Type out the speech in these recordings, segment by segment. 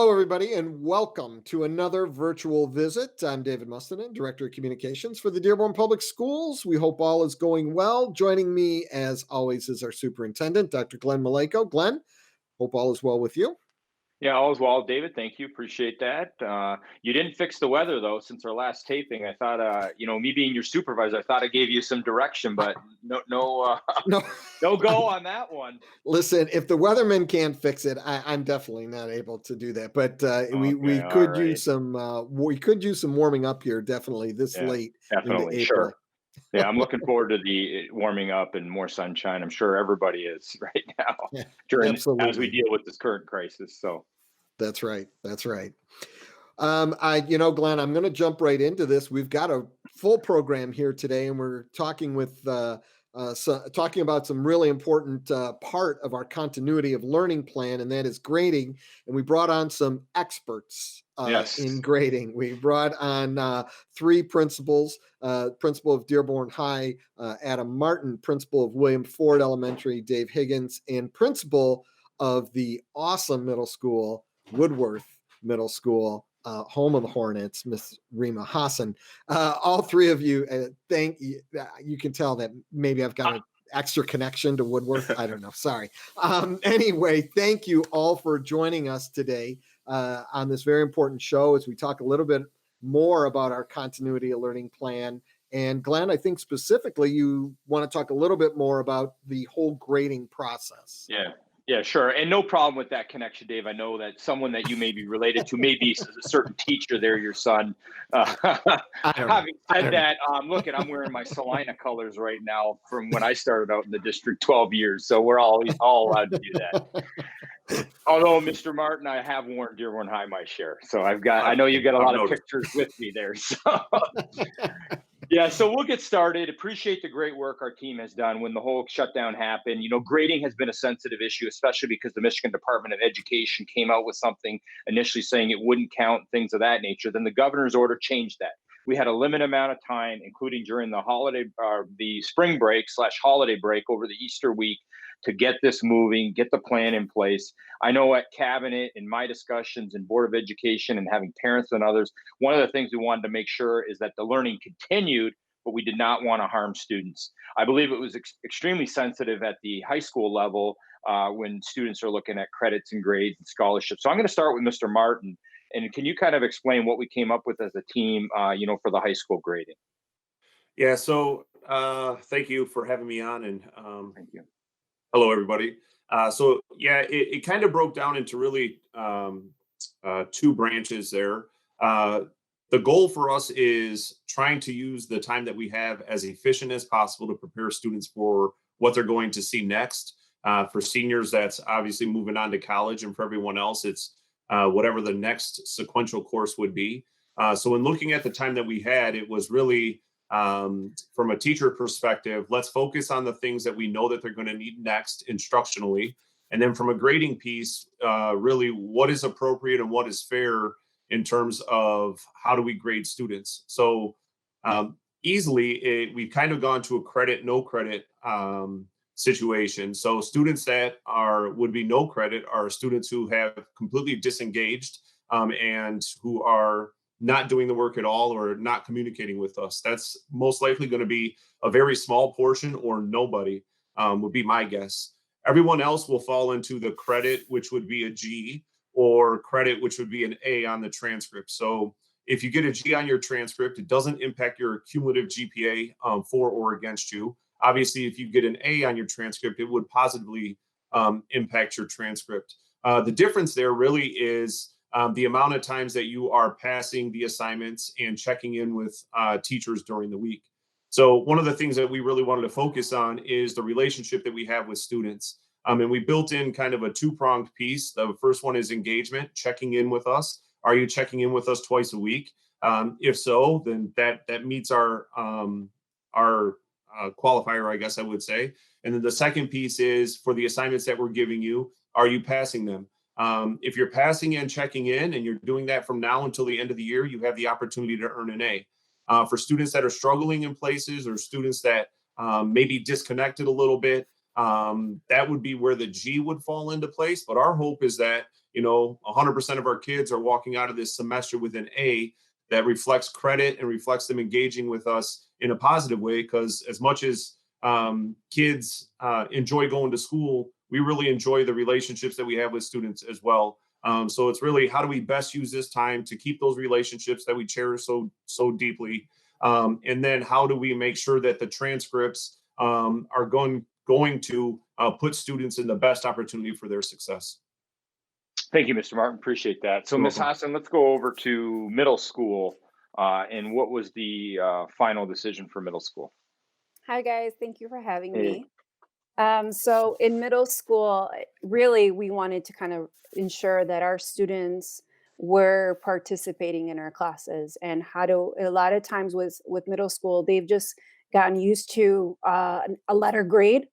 Hello, everybody, and welcome to another virtual visit. I'm David Mustonen, Director of Communications for the Dearborn Public Schools. We hope all is going well. Joining me, as always, is our Superintendent, Dr. Glenn Maleyko. Glenn, hope all is well with you. Yeah, all is well, David. Thank you. Appreciate that. You didn't fix the weather though since our last taping. I thought, me being your supervisor, I thought I gave you some direction, but No, no go on that one. listen, if the weatherman can't fix it, I'm definitely not able to do that. But we Okay, all could use right. some warming up here, definitely this Yeah, late into definitely. Sure. April. Yeah, I'm looking forward to the warming up and more sunshine. I'm sure everybody is right now Yeah, during as we absolutely. deal with this current crisis. So That's right. That's right. Glenn, I'm going to jump right into this. We've got a full program here today, and we're talking talking about some really important part of our continuity of learning plan, and that is grading. And we brought on some experts in yes. grading. We brought on three principals: principal of Dearborn High, Adam Martin; principal of William Ford Elementary, Dave Higgins; and principal of the awesome middle school, Woodworth Middle School, home of the Hornets, Miss Rima, Hassan. All three of you, thank you. You can tell that maybe I've got an extra connection to Woodworth. I don't know. Sorry. Anyway, thank you all for joining us today on this very important show as we talk a little bit more about our continuity of learning plan. And Glenn, I think specifically you want to talk a little bit more about the whole grading process. Yeah. Yeah, sure. And no problem with that connection, Dave. I know that someone that you may be related to, maybe a certain teacher there, your son. I don't know. Having I said don't know. that, look, I'm wearing my Salina colors right now from when I started out in the district 12 years. So we're all allowed to do that. Although, Mr. Martin, I have worn Dearborn High my share. So I know you've got a I've lot of noticed. pictures with me there. So yeah, so we'll get started. Appreciate the great work our team has done when the whole shutdown happened. Grading has been a sensitive issue, especially because the Michigan Department of Education came out with something initially saying it wouldn't count, things of that nature. Then the governor's order changed that. We had a limited amount of time, including during the spring break / holiday break over the Easter week, to get this moving, get the plan in place. I know at cabinet, in my discussions in Board of Education and having parents and others, one of the things we wanted to make sure is that the learning continued, but we did not want to harm students. I believe it was extremely sensitive at the high school level when students are looking at credits and grades and scholarships. So I'm going to start with Mr. Martin. And can you kind of explain what we came up with as a team, for the high school grading? Yeah, so thank you for having me on, and Thank you. hello, everybody. It kind of broke down into really two branches there. The goal for us is trying to use the time that we have as efficient as possible to prepare students for what they're going to see next. For seniors, that's obviously moving on to college, and for everyone else, it's whatever the next sequential course would be. So when looking at the time that we had, it was really from a teacher perspective, let's focus on the things that we know that they're going to need next instructionally. And then from a grading piece, really what is appropriate and what is fair in terms of how do we grade students. So we've kind of gone to a credit, no credit situation. So students that would be no credit are students who have completely disengaged and who are not doing the work at all or not communicating with us. That's most likely going to be a very small portion or nobody would be my guess. Everyone else will fall into the credit, which would be a G, or credit, which would be an A on the transcript. So if you get a G on your transcript, it doesn't impact your cumulative GPA for or against you. Obviously, if you get an A on your transcript, it would positively impact your transcript. The difference there really is the amount of times that you are passing the assignments and checking in with teachers during the week. So one of the things that we really wanted to focus on is the relationship that we have with students. And we built in kind of a two-pronged piece. The first one is engagement, checking in with us. Are you checking in with us twice a week? If so, then that meets our qualifier, I guess I would say. And then the second piece is for the assignments that we're giving you, are you passing them? If you're passing and checking in and you're doing that from now until the end of the year, you have the opportunity to earn an A. For students that are struggling in places or students that maybe disconnected a little bit, that would be where the G would fall into place. But our hope is that 100% of our kids are walking out of this semester with an A, that reflects credit and reflects them engaging with us in a positive way. Because as much as kids enjoy going to school, we really enjoy the relationships that we have with students as well. So it's really, how do we best use this time to keep those relationships that we cherish so deeply? And then how do we make sure that the transcripts are going to put students in the best opportunity for their success? Thank you, Mr. Martin. Appreciate that. So, Ms. Hassan, let's go over to middle school. And what was the final decision for middle school? Hi, guys. Thank you for having Hey. me. So in middle school, really, we wanted to kind of ensure that our students were participating in our classes, and a lot of times with middle school, they've just gotten used to a letter grade.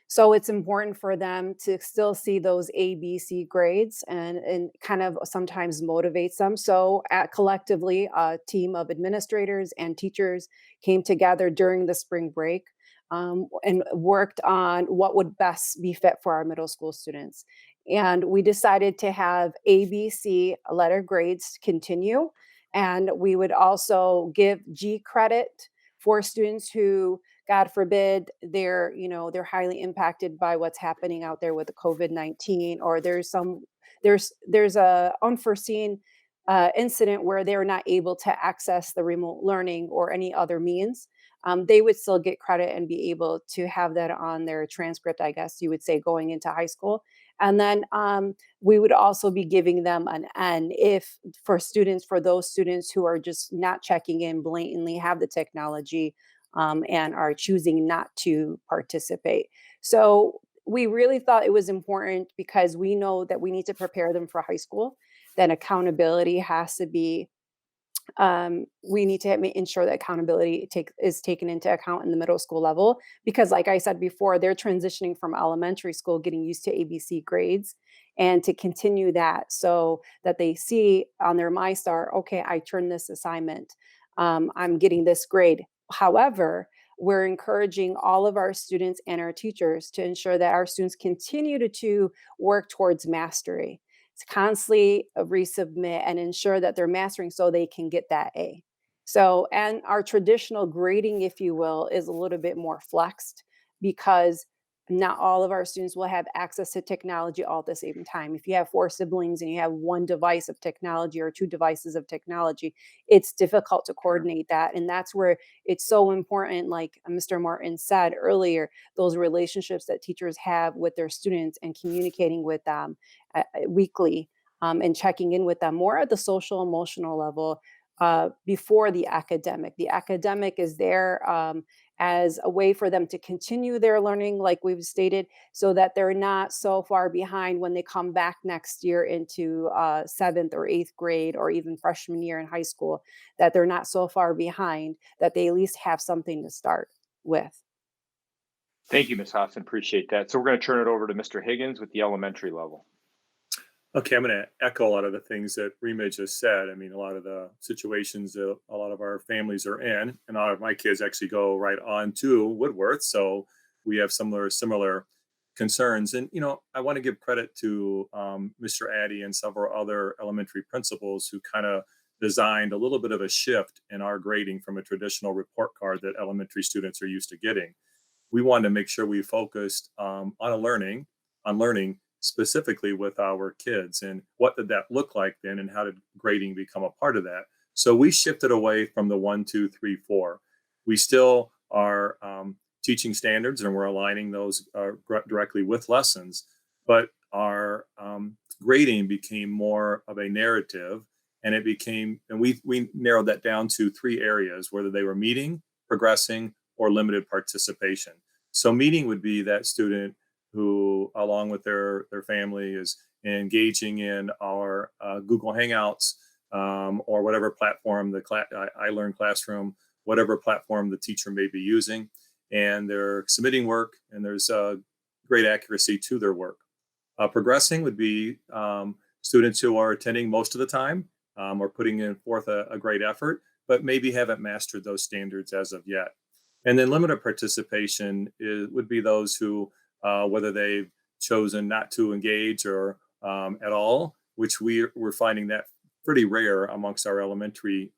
So it's important for them to still see those A, B, C grades, and kind of sometimes motivates them. So collectively, a team of administrators and teachers came together during the spring break, and worked on what would best be fit for our middle school students. And we decided to have A, B, C letter grades continue. And we would also give G credit for students who, God forbid, they're highly impacted by what's happening out there with the COVID-19, or there's a unforeseen incident where they're not able to access the remote learning or any other means. They would still get credit and be able to have that on their transcript, I guess you would say, going into high school. And then we would also be giving them an N if for those students who are just not checking in, blatantly have the technology, and are choosing not to participate. So we really thought it was important, because we know that we need to prepare them for high school. Then accountability has to be, we need to ensure that accountability is taken into account in the middle school level, because like I said before, they're transitioning from elementary school, getting used to ABC grades, and to continue that so that they see on their MyStar, okay, I turned this assignment, I'm getting this grade. However, we're encouraging all of our students and our teachers to ensure that our students continue to work towards mastery, to constantly resubmit and ensure that they're mastering so they can get that A. So, and our traditional grading, if you will, is a little bit more flexed, because not all of our students will have access to technology all at the same time. If you have four siblings and you have one device of technology or two devices of technology, it's difficult to coordinate that. And that's where it's so important, like Mr. Martin said earlier, those relationships that teachers have with their students and communicating with them weekly, and checking in with them more at the social emotional level, before the academic. The academic is there as a way for them to continue their learning, like we've stated, so that they're not so far behind when they come back next year into seventh or eighth grade, or even freshman year in high school, that they're not so far behind that they at least have something to start with. Thank you, Ms. Hassan. Appreciate that. So we're going to turn it over to Mr. Higgins with the elementary level. Okay, I'm going to echo a lot of the things that Rima just said. I mean, a lot of the situations that a lot of our families are in, and a lot of my kids actually go right on to Woodworth, so we have similar concerns. And I want to give credit to Mr. Addy and several other elementary principals who kind of designed a little bit of a shift in our grading from a traditional report card that elementary students are used to getting. We wanted to make sure we focused on learning specifically with our kids, and what did that look like then, and how did grading become a part of that. So we shifted away from the 1, 2, 3, 4. We still are teaching standards, and we're aligning those directly with lessons, but our grading became more of a narrative, and we narrowed that down to 3 areas: whether they were meeting, progressing, or limited participation. So meeting would be that student who, along with their family, is engaging in our Google Hangouts, or whatever platform, I Learn Classroom, whatever platform the teacher may be using, and they're submitting work, and there's great accuracy to their work. Progressing would be students who are attending most of the time, or putting in forth a great effort, but maybe haven't mastered those standards as of yet. And then limited participation would be those who, whether they've chosen not to engage or at all, which we're finding that pretty rare amongst our elementary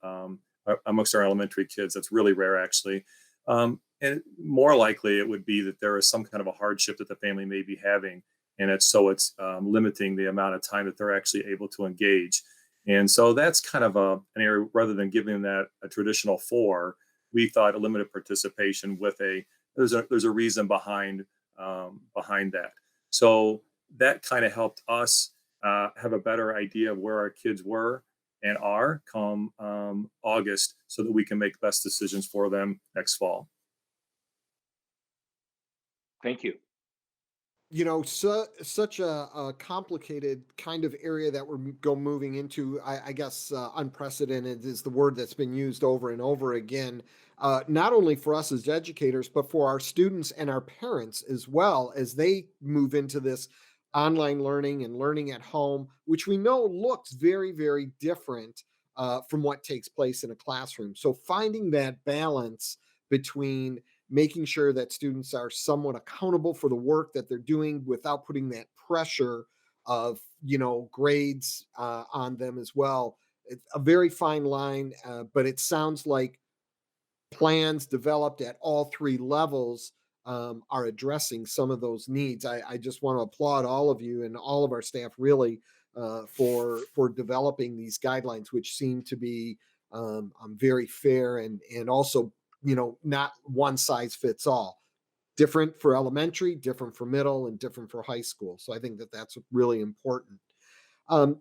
kids. That's really rare, actually. And more likely, it would be that there is some kind of a hardship that the family may be having, and it's limiting the amount of time that they're actually able to engage. And so that's kind of an area, rather than giving that a traditional 4, we thought a limited participation with there's a reason behind that. So that kind of helped us have a better idea of where our kids were and are come August, so that we can make best decisions for them next fall. Thank you. Such a complicated kind of area that we're moving into. I guess unprecedented is the word that's been used over and over again, not only for us as educators, but for our students and our parents as well, as they move into this online learning and learning at home, which we know looks very, very different from what takes place in a classroom. So finding that balance between making sure that students are somewhat accountable for the work that they're doing without putting that pressure of grades on them as well. It's a very fine line, but it sounds like plans developed at all 3 levels are addressing some of those needs. I just want to applaud all of you and all of our staff, really, for developing these guidelines, which seem to be very fair and also not one size fits all. Different for elementary, different for middle, and different for high school. So I think that that's really important. Um,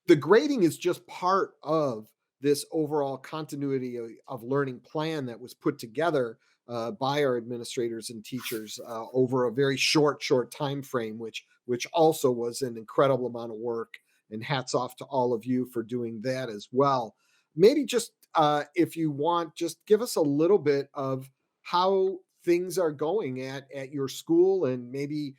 the grading is just part of this overall continuity of learning plan that was put together by our administrators and teachers over a very short time frame, which also was an incredible amount of work. And hats off to all of you for doing that as well. Maybe just if you want, just give us a little bit of how things are going at your school, and maybe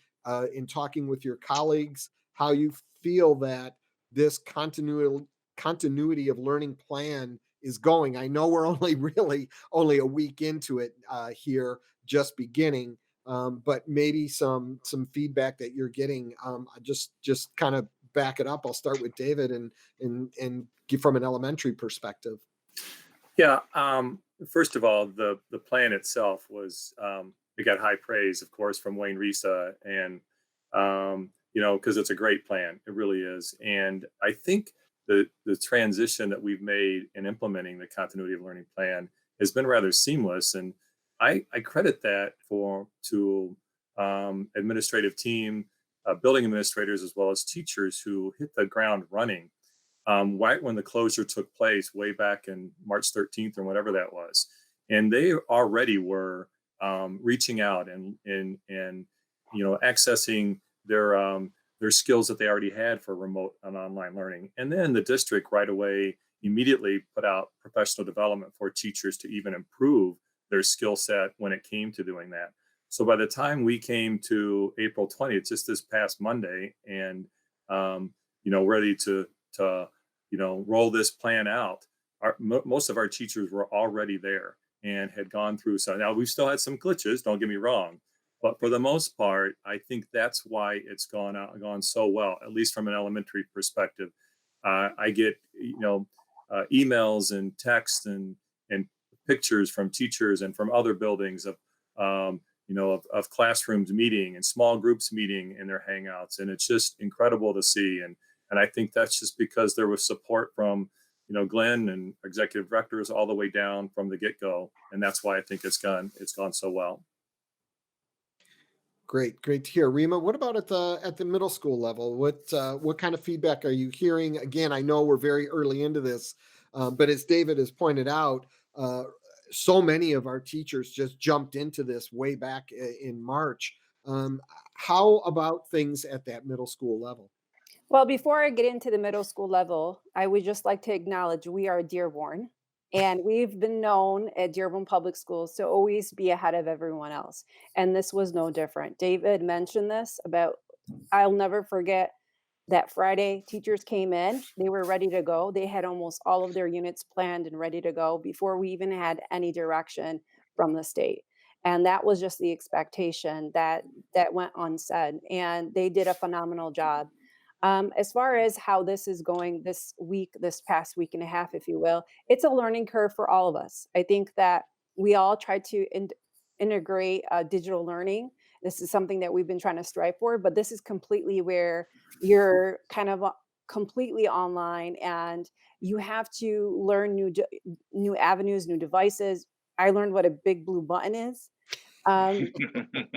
in talking with your colleagues, how you feel that this continuity of learning plan is going. I know we're only a week into it here, just beginning, but maybe some feedback that you're getting. Just kind of back it up. I'll start with David and give from an elementary perspective. Yeah. First of all, the plan itself was it got high praise, of course, from Wayne Risa, and because it's a great plan. It really is. And I think the transition that we've made in implementing the continuity of learning plan has been rather seamless, and I credit that to administrative team, building administrators, as well as teachers who hit the ground running right when the closure took place way back in March 13th or whatever that was. And they already were reaching out and accessing their skills that they already had for remote and online learning. And then the district right away immediately put out professional development for teachers to even improve their skill set when it came to doing that. So by the time we came to April 20th, just this past Monday, and ready to roll this plan out, most of our teachers were already there and had gone through. So now we still had some glitches, don't get me wrong, but for the most part, I think that's why it's gone so well, at least from an elementary perspective. I get emails and texts and pictures from teachers and from other buildings of classrooms meeting and small groups meeting in their hangouts, and it's just incredible to see. And I think that's just because there was support from Glenn and executive directors all the way down from the get-go, and that's why I think it's gone so well. Great to hear. Rima, what about at the middle school level? What kind of feedback are you hearing? Again, I know we're very early into this, but as David has pointed out, so many of our teachers just jumped into this way back in March. How about things at that middle school level? Well, before I get into the middle school level, I would just like to acknowledge we are Dearborn, and we've been known at Dearborn Public Schools to always be ahead of everyone else. And this was no different. David mentioned this about, I'll never forget that Friday, teachers came in, they were ready to go. They had almost all of their units planned and ready to go before we even had any direction from the state. And that was just the expectation that went unsaid. And they did a phenomenal job. As far as how this is going this week, this past week and a half, if you will, it's a learning curve for all of us. I think that we all try to integrate digital learning. This is something that we've been trying to strive for, but this is completely where you're kind of completely online, and you have to learn new avenues, new devices. I learned what a big blue button is. Um,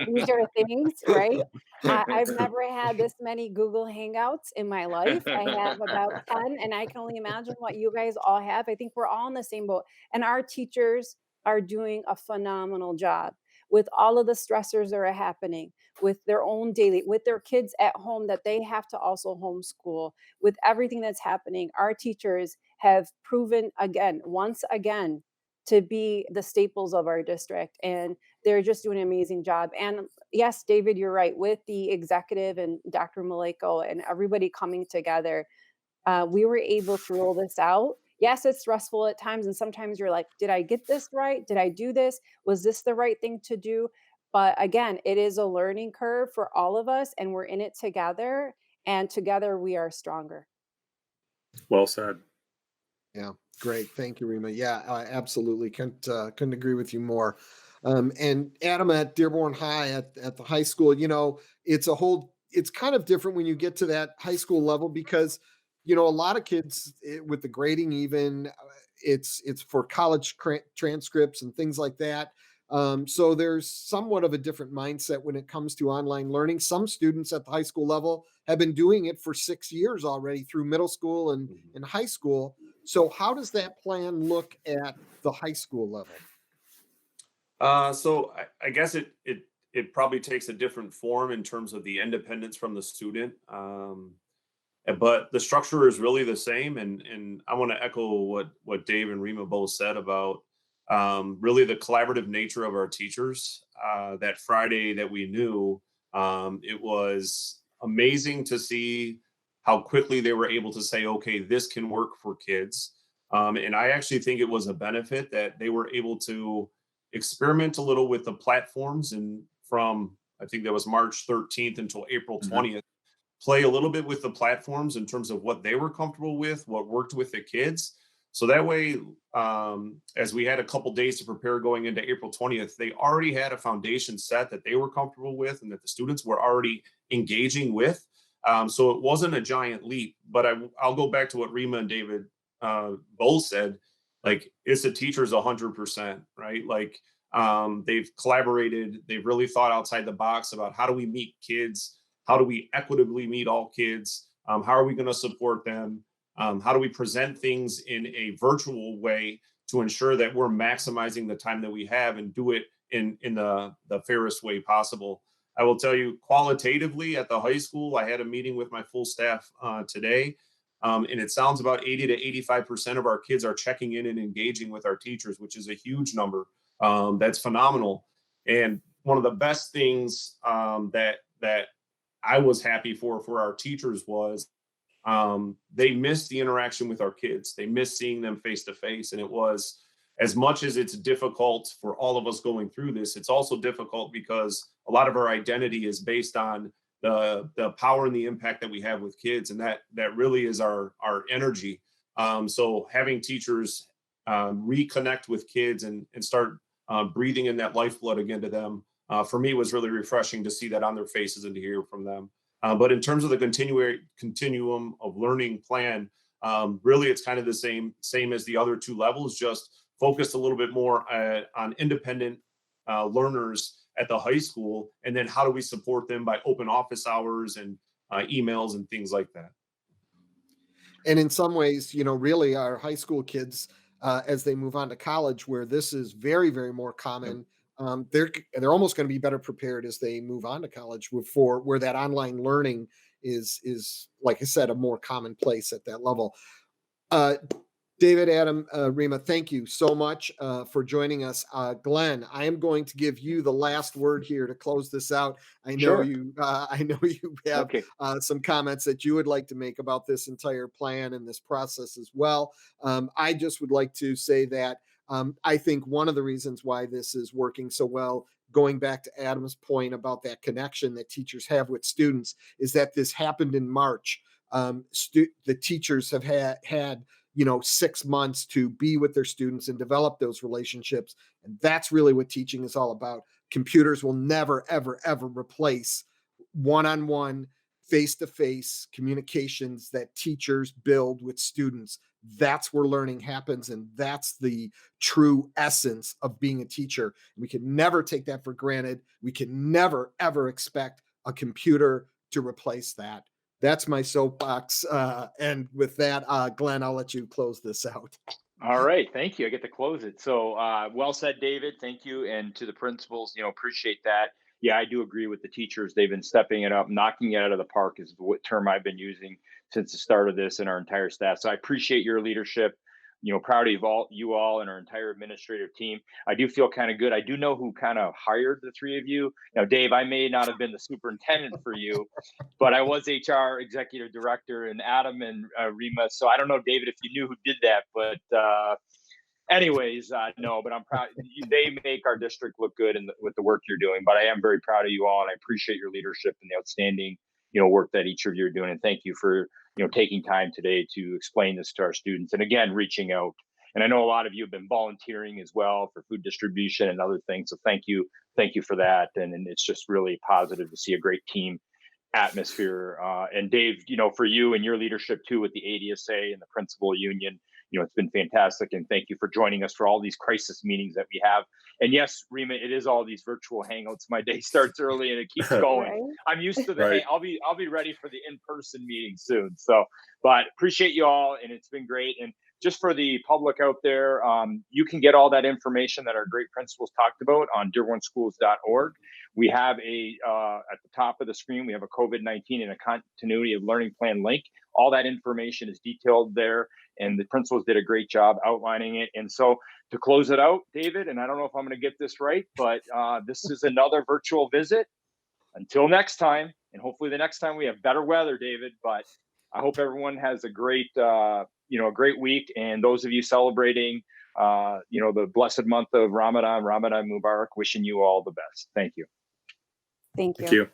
these are things, right? I've never had this many Google Hangouts in my life. I have about 10, and I can only imagine what you guys all have. I think we're all in the same boat. And our teachers are doing a phenomenal job with all of the stressors that are happening, with their own daily, with their kids at home that they have to also homeschool, with everything that's happening. Our teachers have proven again, once again, to be the staples of our district. And they're just doing an amazing job. And yes, David, you're right. With the executive and Dr. Maleyko and everybody coming together, we were able to roll this out. Yes, it's stressful at times. And sometimes you're like, did I get this right? Did I do this? Was this the right thing to do? But again, it is a learning curve for all of us, and we're in it together. And together we are stronger. Well said. Yeah, great. Thank you, Rima. Yeah, I absolutely couldn't agree with you more. And Adam, at Dearborn High, at the high school, it's kind of different when you get to that high school level, because a lot of kids, with the grading, even it's for college transcripts and things like that. So there's somewhat of a different mindset when it comes to online learning. Some students at the high school level have been doing it for 6 years already through middle school and high school. So how does that plan look at the high school level? So I guess it probably takes a different form in terms of the independence from the student. But the structure is really the same. And I want to echo what Dave and Rima both said about really the collaborative nature of our teachers. That Friday that we knew, it was amazing to see how quickly they were able to say, okay, this can work for kids. And I actually think it was a benefit that they were able to experiment a little with the platforms, and from, I think that was March 13th until April 20th, play a little bit with the platforms in terms of what they were comfortable with, what worked with the kids. So that way, as we had a couple days to prepare going into April 20th, they already had a foundation set that they were comfortable with and that the students were already engaging with. So it wasn't a giant leap, but I'll go back to what Rima and David both said. Like, it's the teachers 100%, right? Like, they've collaborated, they've really thought outside the box about how do we meet kids, how do we equitably meet all kids, how are we going to support them, how do we present things in a virtual way to ensure that we're maximizing the time that we have and do it in the fairest way possible. I will tell you, qualitatively at the high school, I had a meeting with my full staff today. And it sounds about 80 to 85% of our kids are checking in and engaging with our teachers, which is a huge number. That's phenomenal. And one of the best things that I was happy for our teachers was they missed the interaction with our kids. They missed seeing them face to face. And it was, as much as it's difficult for all of us going through this, it's also difficult because a lot of our identity is based on the power and the impact that we have with kids, and that really is our energy. So having teachers reconnect with kids and start breathing in that lifeblood again to them, for me, was really refreshing to see that on their faces and to hear from them. But in terms of the continuum of learning plan, really it's kind of the same as the other two levels, just focused a little bit more on independent learners at the high school, and then how do we support them by open office hours and emails and things like that. And in some ways, really our high school kids, as they move on to college, where this is very, very more common, they're almost going to be better prepared as they move on to college for where that online learning is, like I said, a more commonplace at that level. David, Adam, Rima, thank you so much for joining us. Glenn, I am going to give you the last word here to close this out. I know Sure. you have Okay. some comments that you would like to make about this entire plan and this process as well. I just would like to say that I think one of the reasons why this is working so well, going back to Adam's point about that connection that teachers have with students, is that this happened in March. The teachers have had 6 months to be with their students and develop those relationships. And that's really what teaching is all about. Computers will never, ever, ever replace one-on-one, face-to-face communications that teachers build with students. That's where learning happens, and that's the true essence of being a teacher. We can never take that for granted. We can never, ever expect a computer to replace that. That's my soapbox. And with that, Glenn, I'll let you close this out. All right. Thank you. I get to close it. So well said, David. Thank you. And to the principals, appreciate that. Yeah, I do agree with the teachers. They've been stepping it up, knocking it out of the park is what term I've been using since the start of this, and our entire staff. So I appreciate your leadership. Proud of you all and our entire administrative team. I do feel kind of good. I do know who kind of hired the three of you. Now, Dave, I may not have been the superintendent for you, but I was HR executive director, and Adam and Rima. So I don't know, David, if you knew who did that, but anyways, no, but I'm proud. They make our district look good with the work you're doing, but I am very proud of you all, and I appreciate your leadership and the outstanding, work that each of you are doing. And thank you for, taking time today to explain this to our students. And again, reaching out. And I know a lot of you have been volunteering as well for food distribution and other things. So thank you for that. And it's just really positive to see a great team atmosphere. And Dave, for you and your leadership too with the ADSA and the principal union, it's been fantastic. And thank you for joining us for all these crisis meetings that we have. And yes, Rima, it is all these virtual hangouts. My day starts early and it keeps going. Right. I'm used to the, Right. I'll be ready for the in-person meeting soon. So, but appreciate you all. And it's been great. And just for the public out there, you can get all that information that our great principals talked about on dearbornschools.org. We have at the top of the screen, we have a COVID-19 and a continuity of learning plan link. All that information is detailed there, and the principals did a great job outlining it. And so to close it out, David, and I don't know if I'm going to get this right, but this is another virtual visit. Until next time, and hopefully the next time we have better weather, David, but I hope everyone has a great, a great week. And those of you celebrating, the blessed month of Ramadan Mubarak, wishing you all the best. Thank you. Thank you. Thank you.